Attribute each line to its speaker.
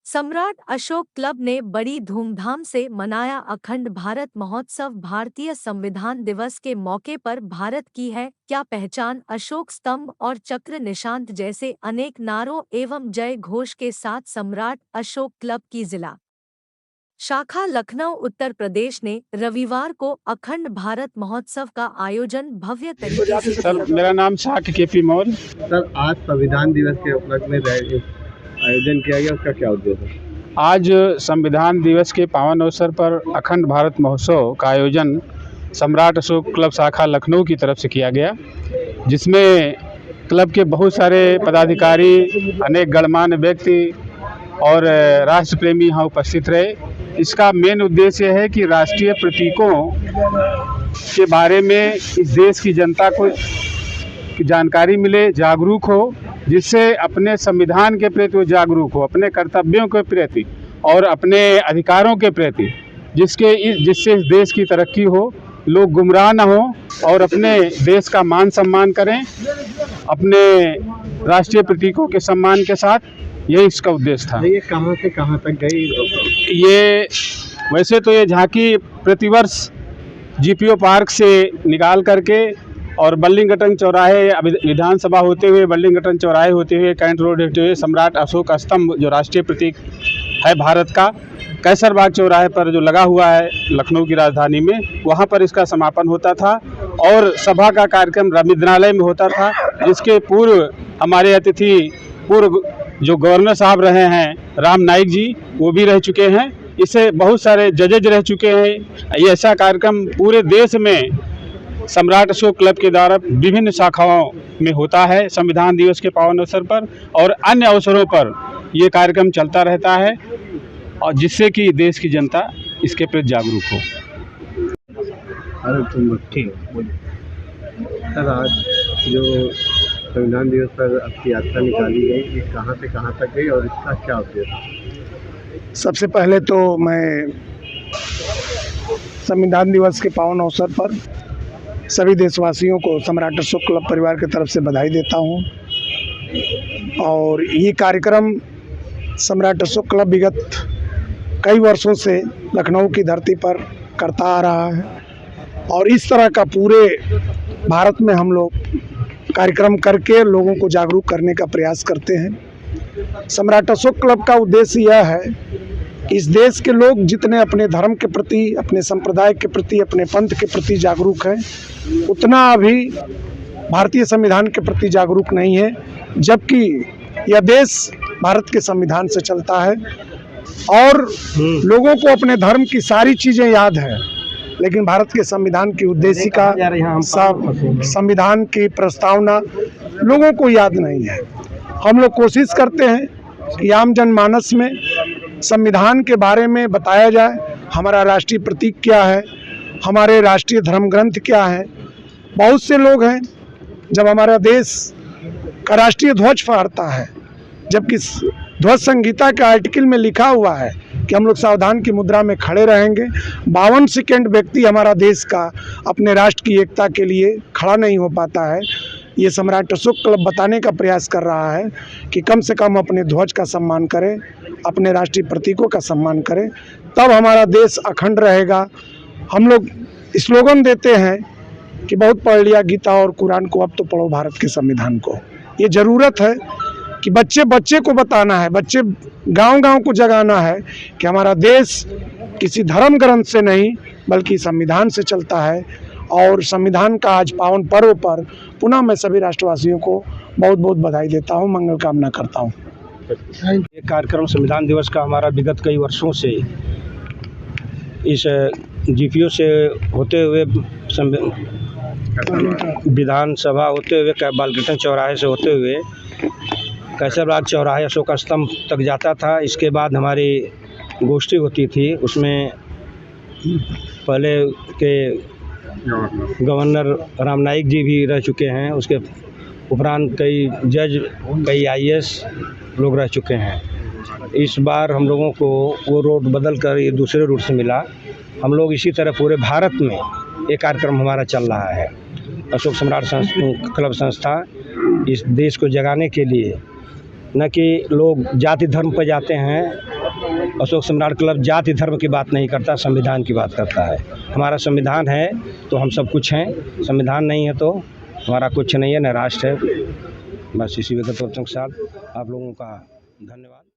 Speaker 1: सम्राट अशोक क्लब ने बड़ी धूमधाम से मनाया अखंड भारत महोत्सव। भारतीय संविधान दिवस के मौके पर भारत की है क्या पहचान, अशोक स्तंभ और चक्र निशांत जैसे अनेक नारों एवं जय घोष के साथ सम्राट अशोक क्लब की जिला शाखा लखनऊ उत्तर प्रदेश ने रविवार को अखंड भारत महोत्सव का आयोजन भव्य तरीके से
Speaker 2: सर, मेरा नाम शाख केपी मौर्य।
Speaker 3: सर, आज संविधान दिवस के उपलक्ष्य में आयोजन किया गया, उसका क्या उद्देश्य है?
Speaker 2: आज संविधान दिवस के पावन अवसर पर अखंड भारत महोत्सव का आयोजन सम्राट अशोक क्लब शाखा लखनऊ की तरफ से किया गया, जिसमें क्लब के बहुत सारे पदाधिकारी, अनेक गणमान्य व्यक्ति और राष्ट्र प्रेमी यहाँ उपस्थित रहे। इसका मेन उद्देश्य है कि राष्ट्रीय प्रतीकों के बारे में इस देश की जनता को जानकारी मिले, जागरूक हो, जिससे अपने संविधान के प्रति वो जागरूक हो, अपने कर्तव्यों के प्रति और अपने अधिकारों के प्रति, जिससे इस देश की तरक्की हो, लोग गुमराह न हो और अपने देश का मान सम्मान करें अपने राष्ट्रीय प्रतीकों के सम्मान के साथ। यही इसका उद्देश्य था।
Speaker 3: ये कहाँ से कहाँ तक गई?
Speaker 2: ये वैसे तो ये झांकी प्रतिवर्ष जीपीओ पार्क से निकाल करके और बल्लिंगटन चौराहे विधानसभा होते हुए, बल्लिंगटन चौराहे होते हुए, कैंट रोड होते हुए, सम्राट अशोक स्तंभ जो राष्ट्रीय प्रतीक है भारत का, कैसरबाग चौराहे पर जो लगा हुआ है लखनऊ की राजधानी में, वहाँ पर इसका समापन होता था और सभा का कार्यक्रम रविंद्रालय में होता था, जिसके पूर्व हमारे अतिथि पूर्व जो गवर्नर साहब रहे हैं राम नाईक जी, वो भी रह चुके हैं। इससे बहुत सारे जजेज रह चुके हैं। ये ऐसा कार्यक्रम पूरे देश में सम्राट अशोक क्लब के द्वारा विभिन्न शाखाओं में होता है संविधान दिवस के पावन अवसर पर, और अन्य अवसरों पर ये कार्यक्रम चलता रहता है, और जिससे कि देश की जनता इसके प्रति जागरूक हो।
Speaker 3: सर, आज जो संविधान दिवस पर आपकी यात्रा निकाली गई, ये कहाँ से कहाँ तक गई और इसका क्या उद्देश्य?
Speaker 4: सबसे पहले तो मैं संविधान दिवस के पावन अवसर पर सभी देशवासियों को सम्राट अशोक क्लब परिवार की तरफ से बधाई देता हूं। और ये कार्यक्रम सम्राट अशोक क्लब विगत कई वर्षों से लखनऊ की धरती पर करता आ रहा है, और इस तरह का पूरे भारत में हम लोग कार्यक्रम करके लोगों को जागरूक करने का प्रयास करते हैं। सम्राट अशोक क्लब का उद्देश्य यह है, इस देश के लोग जितने अपने धर्म के प्रति, अपने संप्रदाय के प्रति, अपने पंथ के प्रति जागरूक हैं, उतना अभी भारतीय संविधान के प्रति जागरूक नहीं है। जबकि यह देश भारत के संविधान से चलता है और लोगों को अपने धर्म की सारी चीज़ें याद है, लेकिन भारत के संविधान की उद्देशिका, संविधान की प्रस्तावना लोगों को याद नहीं है। हम लोग कोशिश करते हैं कि आम जनमानस में संविधान के बारे में बताया जाए, हमारा राष्ट्रीय प्रतीक क्या है, हमारे राष्ट्रीय धर्म ग्रंथ क्या है। बहुत से लोग हैं, जब हमारा देश का राष्ट्रीय ध्वज फहरता है, जबकि ध्वज संहिता के आर्टिकल में लिखा हुआ है कि हम लोग सावधान की मुद्रा में खड़े रहेंगे, 52 सेकेंड व्यक्ति हमारा देश का अपने राष्ट्र की एकता के लिए खड़ा नहीं हो पाता है। ये सम्राट अशोक क्लब बताने का प्रयास कर रहा है कि कम से कम अपने ध्वज का सम्मान करें, अपने राष्ट्रीय प्रतीकों का सम्मान करें, तब हमारा देश अखंड रहेगा। हम लोग स्लोगन देते हैं कि बहुत पढ़ लिया गीता और कुरान को, अब तो पढ़ो भारत के संविधान को। ये ज़रूरत है कि बच्चे बच्चे को बताना है, बच्चे गांव-गांव को जगाना है कि हमारा देश किसी धर्म ग्रंथ से नहीं बल्कि संविधान से चलता है। और संविधान का आज पावन पर्व पर पुनः मैं सभी राष्ट्रवासियों को बहुत बहुत बधाई देता हूं, मंगल कामना करता हूं।
Speaker 5: ये कार्यक्रम संविधान दिवस का हमारा विगत कई वर्षों से इस जीपीओ से होते हुए, विधानसभा होते हुए, बल्लिंगटन चौराहे से होते हुए कैसरबाग चौराहे अशोक स्तंभ तक जाता था। इसके बाद हमारी गोष्ठी होती थी, उसमें पहले के गवर्नर राम नाईक जी भी रह चुके हैं, उसके उपरांत कई जज, कई आईएएस लोग रह चुके हैं। इस बार हम लोगों को वो रोड बदल कर ये दूसरे रूट से मिला। हम लोग इसी तरह पूरे भारत में ये कार्यक्रम हमारा चल रहा है। अशोक सम्राट क्लब संस्था इस देश को जगाने के लिए, न कि लोग जाति धर्म पर जाते हैं अशोक सम्राट क्लब जाति धर्म की बात नहीं करता, संविधान की बात करता है। हमारा संविधान है तो हम सब कुछ हैं, संविधान नहीं है तो हमारा कुछ नहीं है, न राष्ट्र है। बस इसी विगत के साथ आप लोगों का धन्यवाद।